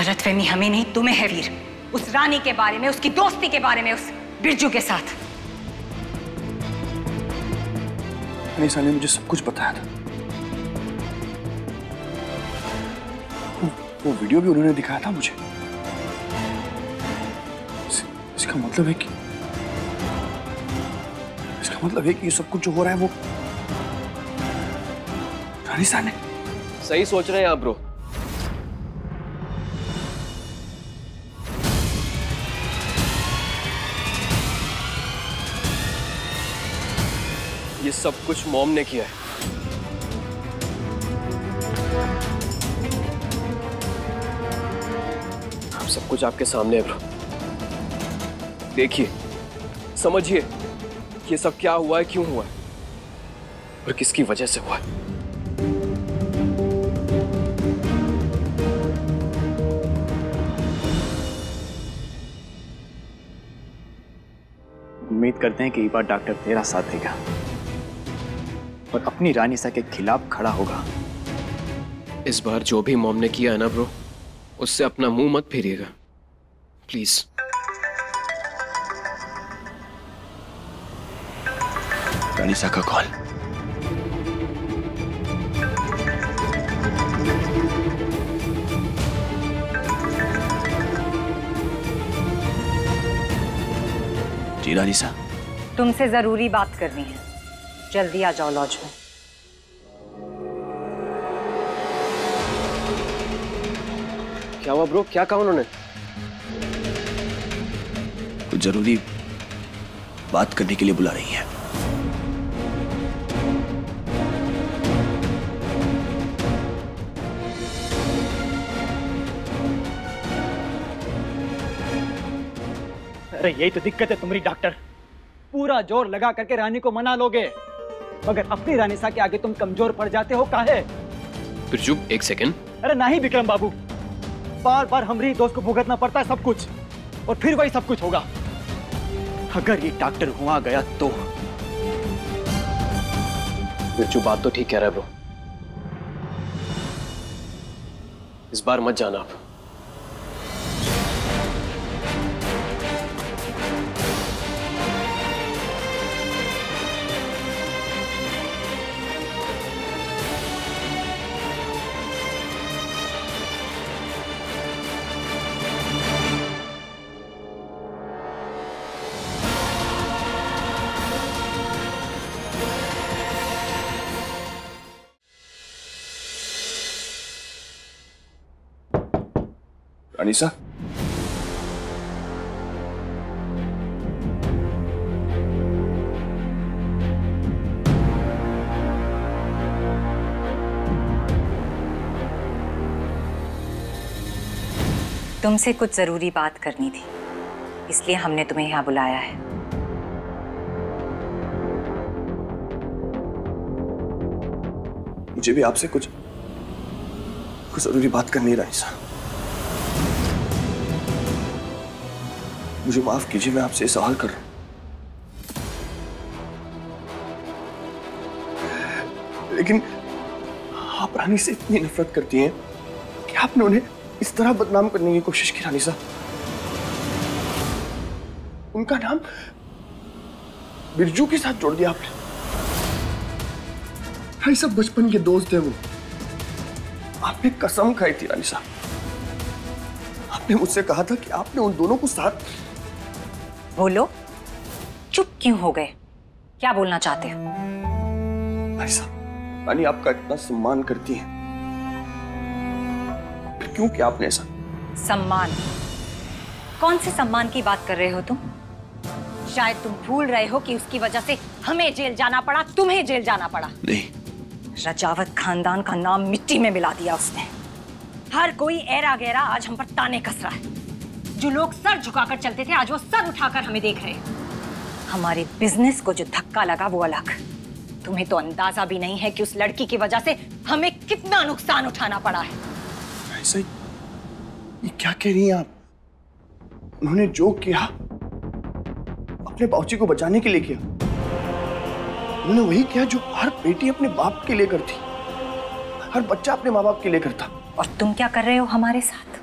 गलतफहमी हमें नहीं तुम्हें है वीर, उस रानी के बारे में, उसकी दोस्ती के बारे में, उस बिरजू के साथ। अनीसा ने मुझे सब कुछ बताया था। वो वीडियो भी उन्होंने दिखाया था मुझे। इसका मतलब है कि ये सब कुछ जो हो रहा है वो अनीसा ने। सही सोच रहे हैं आप ब्रो। ये सब कुछ मॉम ने किया है। अब सब कुछ आपके सामने है ब्रो। देखिए, समझिए ये सब क्या हुआ है, क्यों हुआ है और किसकी वजह से हुआ है। उम्मीद करते हैं कि इस बार डॉक्टर तेरा साथ देगा और अपनी रानीसा के खिलाफ खड़ा होगा। इस बार जो भी मॉम ने किया है ना ब्रो, उससे अपना मुंह मत फेरिएगा प्लीज। रानीसा का कॉल। जी रानीसा, तुमसे जरूरी बात करनी है, जल्दी आ जाओ लॉज में। क्या हुआ ब्रो, क्या कहा उन्होंने? कुछ जरूरी बात करने के लिए बुला रही है। अरे यही तो दिक्कत है तुम्हारी डॉक्टर, पूरा जोर लगा करके रानी को मना लोगे मगर अपनी रानीसा के आगे तुम कमजोर पड़ जाते हो। काहे? बिरजू एक सेकंड। अरे नहीं विक्रम बाबू, बार बार हमारी दोस्त को भुगतना पड़ता है सब कुछ और फिर वही सब कुछ होगा। अगर ये डॉक्टर हुआ गया तो। बिरजू बात तो ठीक कह रहा है ब्रो, इस बार मत जाना आप। अनीसा, तुमसे कुछ जरूरी बात करनी थी, इसलिए हमने तुम्हें यहाँ बुलाया है। मुझे भी आपसे कुछ जरूरी बात करनी है रानीसा। मुझे माफ कीजिए, मैं आपसे सवाल कर रहा हूं, लेकिन आप रानी से इतनी नफरत करती हैं कि आपने उन्हें इस तरह बदनाम करने की कोशिश की। रानीसा, उनका नाम बिरजू के साथ जोड़ दिया आपने। रानीसा, बचपन के दोस्त हैं वो। आपने कसम खाई थी रानीसा, आपने मुझसे कहा था कि आपने उन दोनों को साथ। बोलो, चुप क्यों हो गए? क्या बोलना चाहते हो? रानीसा, रानी आपका इतना सम्मान करती है, फिर क्यों किया आपने ऐसा? सम्मान? कौन से सम्मान की बात कर रहे हो तुम? शायद तुम भूल रहे हो कि उसकी वजह से हमें जेल जाना पड़ा, तुम्हें जेल जाना पड़ा। नहीं, रजावत खानदान का नाम मिट्टी में मिला दिया उसने। हर कोई ऐरा गैरा आज हम पर ताने कस रहा है। जो लोग सर झुकाकर चलते थे आज वो सर उठाकर हमें देख रहे हैं। हमारे बिजनेस को जो धक्का लगा वो अलग, तुम्हें तो अंदाजा भी नहीं है कि उस लड़की की वजह से हमें कितना नुकसान उठाना पड़ा है। ऐसा ये क्या कह रही हैं आप? उन्होंने जो किया अपने बाबूजी को बचाने के लिए किया। उन्होंने वही किया जो हर बेटी अपने बाप के लिए करती, हर बच्चा अपने माँ बाप के लिए करता। और तुम क्या कर रहे हो हमारे साथ?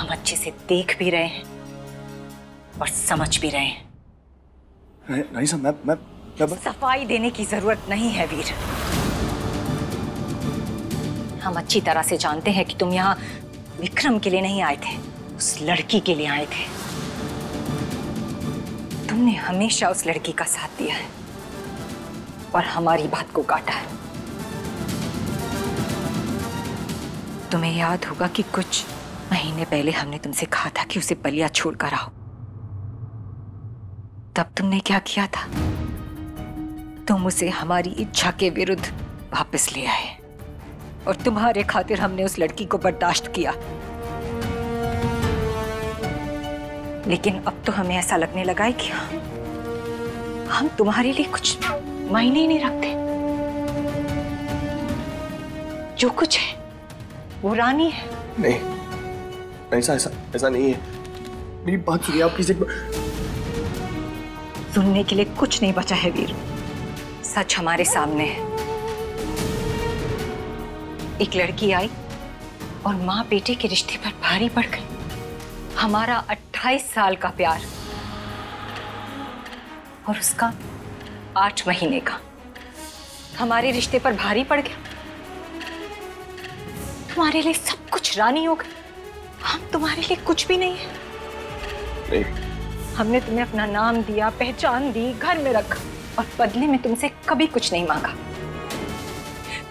हम अच्छे से देख भी रहे हैं और समझ भी रहे हैं। रानीसा, मैं सफाई देने की जरूरत नहीं है वीर। हम अच्छी तरह से जानते हैं कि तुम यहाँ विक्रम के लिए नहीं आए थे, उस लड़की के लिए आए थे। तुमने हमेशा उस लड़की का साथ दिया है और हमारी बात को काटा है। तुम्हें याद होगा कि कुछ महीने पहले हमने तुमसे कहा था कि उसे बलिया छोड़कर आओ। तब तुमने क्या किया था? तुम उसे हमारी इच्छा के विरुद्ध वापस ले आए और तुम्हारे खातिर हमने उस लड़की को बर्दाश्त किया। लेकिन अब तो हमें ऐसा लगने लगा है कि हम तुम्हारे लिए कुछ मायने ही नहीं रखते। जो कुछ है वो रानी है। नहीं, ऐसा नहीं है। मेरी बात सुनिए आप प्लीज। सुनने के लिए कुछ नहीं बचा है वीर। सच हमारे सामने है। एक लड़की आई और माँ बेटे के रिश्ते पर भारी पड़ गई। हमारा 28 साल का प्यार और उसका 8 महीने का हमारे रिश्ते पर भारी पड़ गया। तुम्हारे लिए सब कुछ रानी हो गई, हम तुम्हारे लिए कुछ भी नहीं है। नहीं। हमने तुम्हें अपना नाम दिया, पहचान दी, घर में रखा और बदले में तुमसे कभी कुछ नहीं मांगा।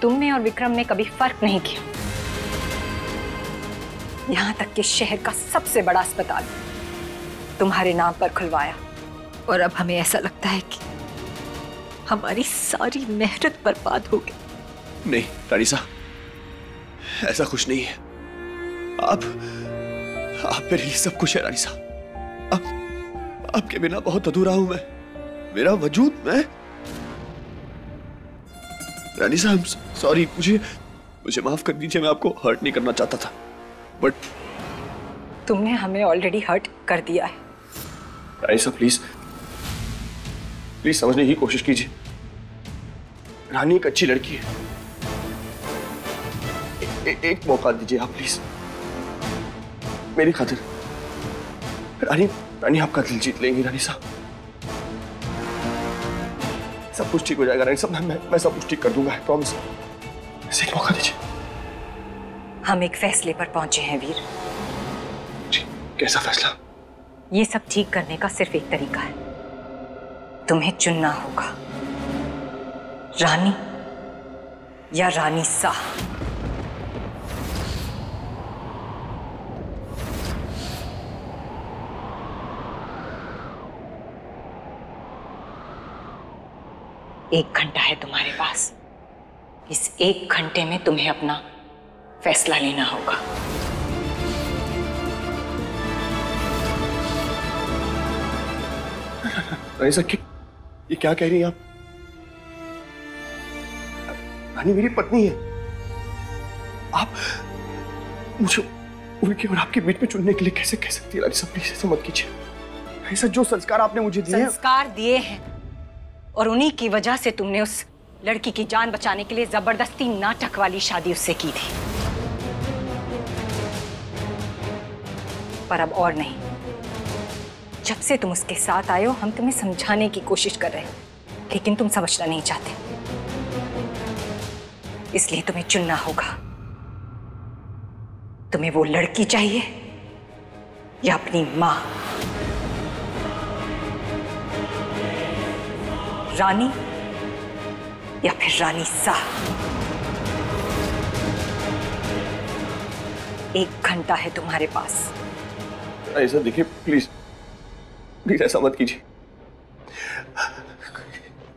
तुमने और विक्रम ने कभी फर्क नहीं किया। यहां तक कि शहर का सबसे बड़ा अस्पताल तुम्हारे नाम पर खुलवाया और अब हमें ऐसा लगता है कि हमारी सारी मेहनत बर्बाद हो गई। नहीं रानीसा, ऐसा कुछ नहीं है। आप मेरे लिए सब कुछ है रानीसा। आपके बिना बहुत अधूरा हूं मैं। मेरा वजूद मैं। रानीसा, सॉरी, मुझे माफ कर दीजिए। मैं आपको हर्ट नहीं करना चाहता था, बट तुमने हमें ऑलरेडी हर्ट कर दिया है। रानीसा प्लीज समझने की कोशिश कीजिए। रानी एक अच्छी लड़की है। एक मौका दीजिए आप प्लीज, मेरी खातिर। रानी आपका दिल जीत लेंगी रानीसा। सब कुछ ठीक हो जाएगा रानीसा। मैं सब कुछ ठीक कर दूंगा, प्रॉमिस। एक मौका दीजिए। हम एक फैसले पर पहुंचे हैं वीर। जी, कैसा फैसला? ये सब ठीक करने का सिर्फ एक तरीका है। तुम्हें चुनना होगा, रानी या रानी सा। एक घंटा है तुम्हारे पास। इस 1 घंटे में तुम्हें अपना फैसला लेना होगा। रानीसा, ये क्या कह रही हैं आप? रानी मेरी पत्नी है। आप मुझे उनके और आपके बीच में चुनने के लिए कैसे कह सकती है रानीसा? प्लीज ऐसा मत कीजिए। रानीसा, जो संस्कार आपने मुझे दिए संस्कार दिए हैं और उन्हीं की वजह से तुमने उस लड़की की जान बचाने के लिए जबरदस्ती नाटक वाली शादी उससे की थी। पर अब और नहीं। जब से तुम उसके साथ आए हो हम तुम्हें समझाने की कोशिश कर रहे हैं, लेकिन तुम समझना नहीं चाहते। इसलिए तुम्हें चुनना होगा। तुम्हें वो लड़की चाहिए या अपनी मां? रानी या फिर रानी सा? 1 घंटा है तुम्हारे पास। ऐसा देखिए, प्लीज ऐसा मत कीजिए।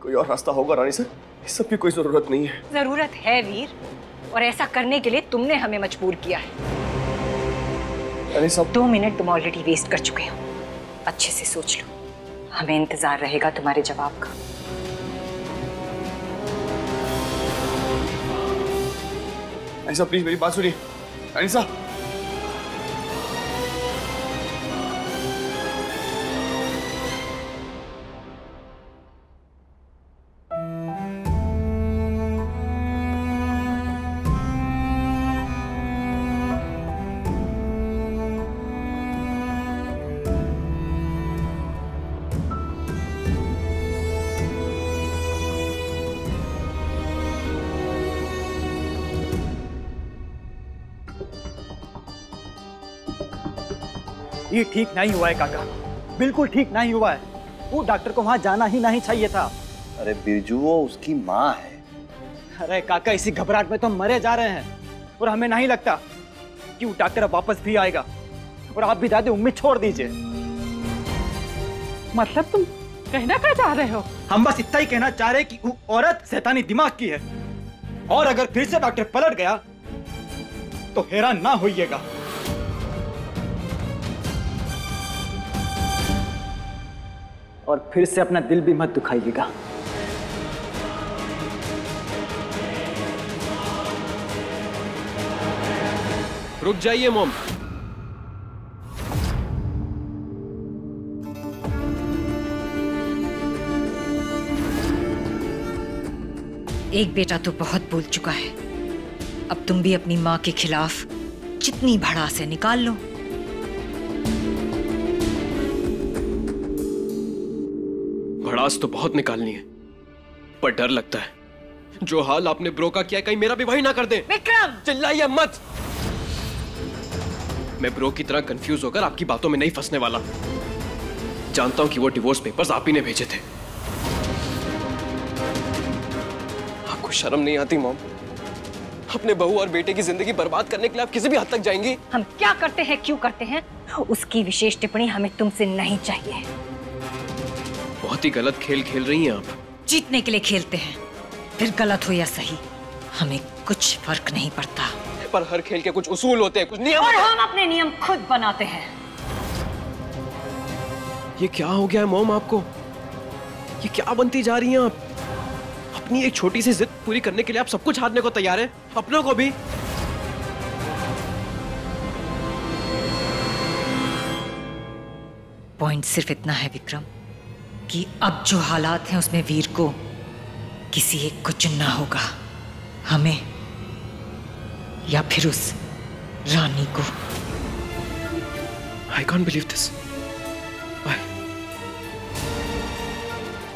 कोई और रास्ता होगा रानी सर। इस सब की कोई जरूरत नहीं है। जरूरत है वीर, और ऐसा करने के लिए तुमने हमें मजबूर किया है। रानी साहब, 2 मिनट तुम ऑलरेडी वेस्ट कर चुके हो। अच्छे से सोच लो, हमें इंतजार रहेगा तुम्हारे जवाब का। रानी प्लीज मेरी बात सुनिए। रानी साहब, ये ठीक नहीं हुआ है काका, बिल्कुल ठीक नहीं हुआ है। वो डॉक्टर को वहां जाना ही नहीं चाहिए था। अरे बिरजू, वो उसकी माँ है। अरे काका, इसी घबराहट में तो हम मरे जा रहे हैं और हमें नहीं लगता कि वो डॉक्टर अब वापस भी आएगा। और आप भी दादी उम्मीद छोड़ दीजिए। मतलब तुम कहना क्या चाह रहे हो? हम बस इतना ही कहना चाह रहे कि वो औरत शैतानी दिमाग की है, और अगर फिर से डॉक्टर पलट गया तो हैरान ना होइएगा। और फिर से अपना दिल भी मत दुखाइएगा। रुक जाइए मॉम। एक बेटा तो बहुत बोल चुका है, अब तुम भी अपनी माँ के खिलाफ जितनी भड़ास है निकाल लो। भड़ास तो बहुत निकालनी है, पर डर लगता है जो हाल आपने ब्रो का किया कहीं मेरा भी वही ना कर दे। विक्रम! चिल्लाइए मत। मैं ब्रो की तरह कंफ्यूज होकर आपकी बातों में नहीं फंसने वाला। जानता हूं कि वो डिवोर्स पेपर्स आप ही ने भेजे थे। आपको शर्म नहीं आती मॉम? अपने बहू और बेटे की जिंदगी बर्बाद करने के लिए आप किसी भी हद तक जाएंगी? हम क्या करते हैं, क्यों करते हैं, उसकी विशेष टिप्पणी हमें तुमसे नहीं चाहिए। बहुत ही गलत खेल खेल रही हैं आप। जीतने के लिए खेलते हैं, फिर गलत हो या सही हमें कुछ फर्क नहीं पड़ता। पर हर खेल के कुछ उसूल होते हैं, कुछ नियम। और हम अपने नियम खुद बनाते हैं। ये क्या हो गया है मॉम आपको? ये क्या बनती जा रही हैं आप? अपनी एक छोटी सी जिद पूरी करने के लिए आप सब कुछ हारने को तैयार हैं, अपनों को भी। पॉइंट सिर्फ इतना है विक्रम कि अब जो हालात हैं उसमें वीर को किसी एक को चुनना होगा, हमें या फिर उस रानी को। I can't believe this.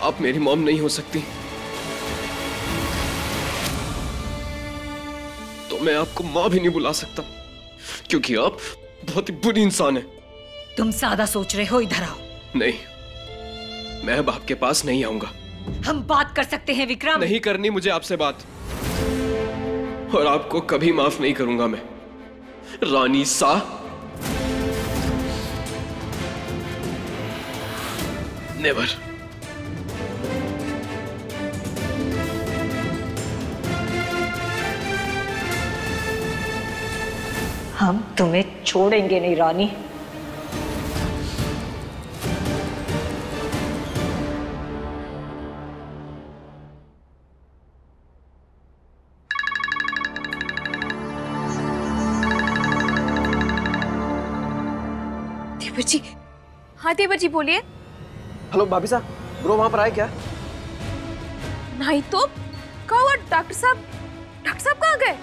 आप मेरी मॉम नहीं हो सकती, तो मैं आपको मां भी नहीं बुला सकता, क्योंकि आप बहुत ही बुरी इंसान हैं। तुम ज्यादा सोच रहे हो, इधर आओ। नहीं, मैं अब आपके पास नहीं आऊंगा। हम बात कर सकते हैं विक्रम। नहीं करनी मुझे आपसे बात, और आपको कभी माफ नहीं करूंगा मैं, रानी सा। नेवर। हम तुम्हें छोड़ेंगे नहीं रानी। देवर जी, हाँ देवर जी बोलिए। हेलो भाभी साहब, ब्रो वहां पर आए क्या? नहीं तो कहाँ हुआ? डॉक्टर साहब कहाँ गए?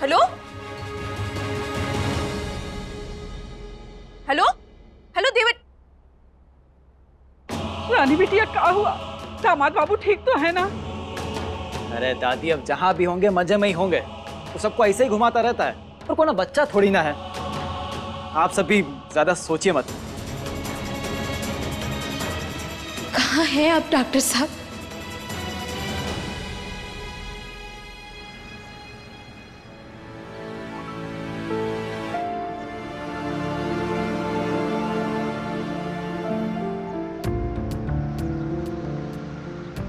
हेलो हेलो हेलो देवर। रानी बिटिया क्या हुआ? दामाद बाबू ठीक तो है ना? अरे दादी, अब जहां भी होंगे मजे में ही होंगे। तो सबको ऐसे ही घुमाता रहता है, और कोई ना बच्चा थोड़ी ना है। आप सब भी ज्यादा सोचिए मत। कहाँ हैं आप डॉक्टर साहब?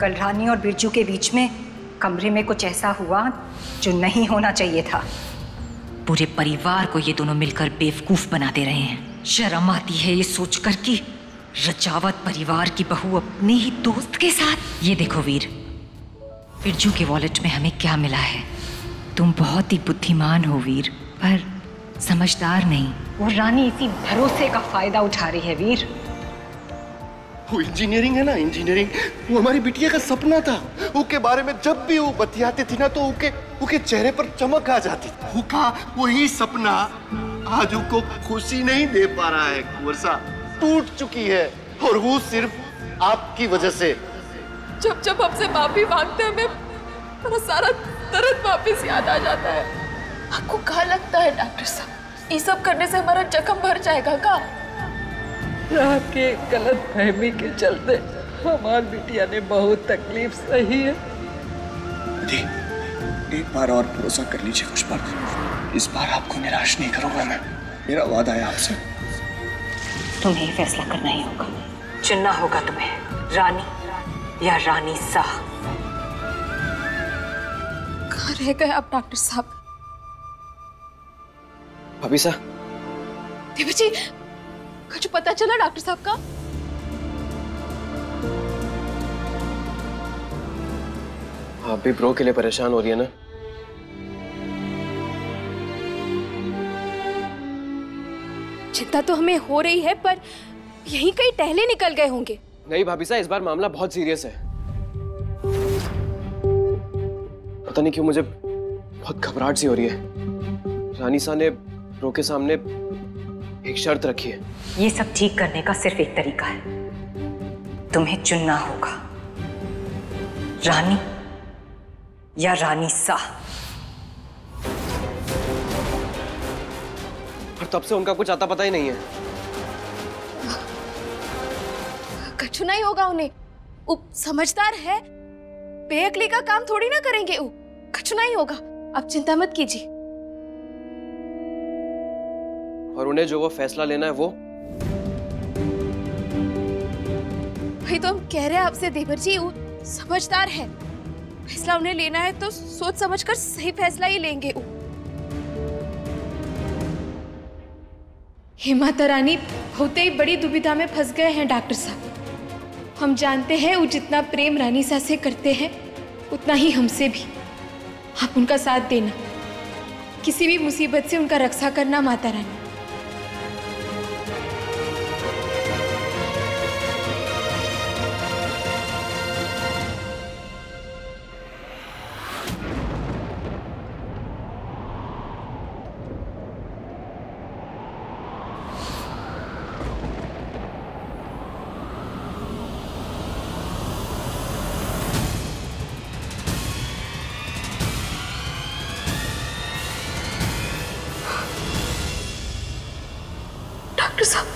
कल रानी और बिरजू के बीच में कमरे में कुछ ऐसा हुआ जो नहीं होना चाहिए था। पूरे परिवार को ये दोनों मिलकर बेवकूफ बना दे रहे हैं। शर्म आती है ये सोचकर कि रजावत परिवार की बहू अपने ही दोस्त के साथ। ये देखो वीर, बिरजू के वॉलेट में हमें क्या मिला है। तुम बहुत ही बुद्धिमान हो वीर, पर समझदार नहीं। वो रानी इसी भरोसे का फायदा उठा रही है वीर। वो इंजीनियरिंग है ना, इंजीनियरिंग, वो हमारी बिटिया का सपना था। उसके बारे में जब भी वो बतियाती थी ना, तो उसके चेहरे पर चमक आ जाती थी। उसका वही सपना आज उसको खुशी नहीं दे पा रहा है। कुंवर साहब, टूट चुकी है, और वो सिर्फ आपकी वजह से। जब जब हमसे माफी मांगते हैं, हमें सारा दर्द वापस याद आ जाता है। आपको क्या लगता है डॉक्टर साहब, ये सब करने से हमारा जख्म भर जाएगा का? आपके गलत फहमी के चलते हमारी बिटिया ने बहुत तकलीफ सही है। दी, एक बार और भरोसा कर लीजिए मुझ पर। इस बार आपको निराश नहीं करूंगा मैं, मेरा वादा है आपसे। तुम्हें ही फैसला करना ही होगा, चुनना होगा तुम्हें, रानी या रानी शाह। कहाँ रह गए आप डॉक्टर साहब? भाभी सा, देवर जी, कुछ पता चला डॉक्टर साहब का? आप भी ब्रो के लिए परेशान हो रही है ना? चिंता तो हमें हो रही है, पर यहीं कहीं टहले निकल गए होंगे। नहीं भाभी सा, इस बार मामला बहुत सीरियस है। पता नहीं क्यों मुझे बहुत घबराहट सी हो रही है। रानी सा ने ब्रो के सामने एक शर्त रखी है। ये सब ठीक करने का सिर्फ एक तरीका है, तुम्हें चुनना होगा, रानी या रानी शाह। और तब से उनका कुछ आता पता ही नहीं है। कछु नहीं होगा उन्हें, वो समझदार है, बेअक्ली का काम थोड़ी ना करेंगे वो। कछु नहीं होगा, आप चिंता मत कीजिए। और उन्हें जो वो फैसला लेना है वो भाई, तो हम कह रहे हैं आपसे देवर जी, वो समझदार है, फैसला उन्हें लेना है तो सोच समझकर सही फैसला ही लेंगे वो। हे माता रानी, होते ही बड़ी दुविधा में फंस गए हैं डॉक्टर साहब। हम जानते हैं वो जितना प्रेम रानी सा से करते हैं उतना ही हमसे भी। आप उनका साथ देना, किसी भी मुसीबत से उनका रक्षा करना माता रानी। डॉक्टर साहब,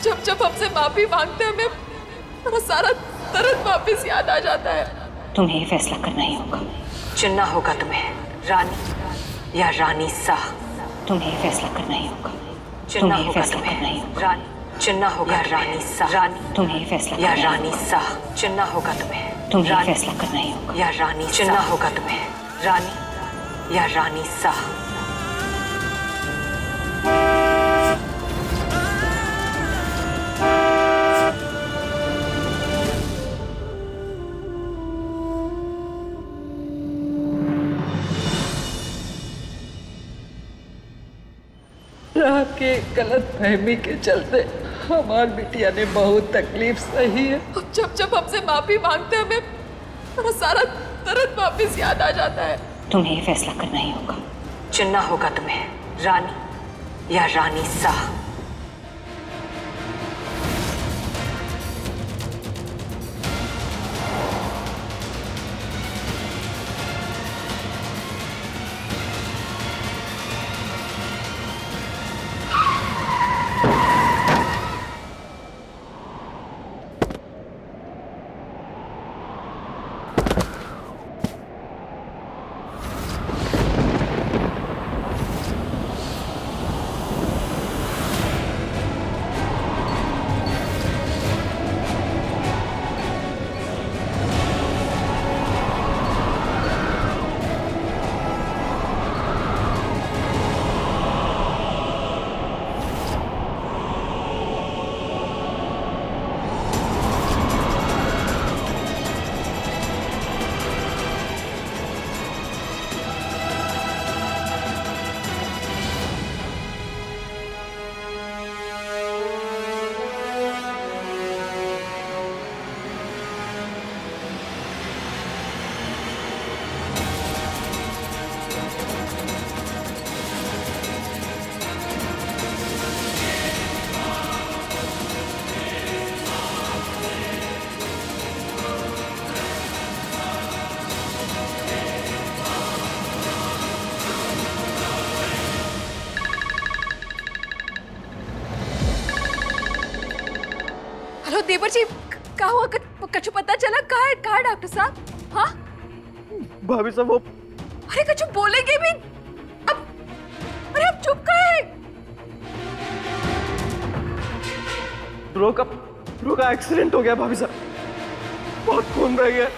जब जब हमसे माफी मांगते हैं हमें हमारा सारा दर्द वापस याद आ जाता है। तुम्हें ही फैसला करना ही होगा, चुनना होगा तुम्हें, रानी या रानी शाह। तुम्हें ही फैसला करना ही होगा, चुनना होगा तुम्हें, रानी चुनना होगा रानी शाह। रानी तुम्हें ही फैसला या रानी शाह, चुनना होगा तुम्हें, तुम्हें ही फैसला करना ही होगा, या रानी चुनना होगा तुम्हें, रानी या रानी शाह। आपके गलत फहमी के चलते हमारी बिटिया ने बहुत तकलीफ सही है। अब जब जब हमसे माफी मांगते हैं हमें हमारा सारा दर्द वापस याद आ जाता है। तुम्हें ही फैसला करना ही होगा, चुनना होगा तुम्हें, रानी या रानी शाह। कुंवर जी का हुआ? कछु पता चला? कहा है डॉक्टर साहब? हाँ भाभी साहब वो, अरे कछु बोलेंगे भी अब? अरे अब चुप का है? ब्रो का एक्सीडेंट हो गया भाभी साहब, बहुत खून बह गया।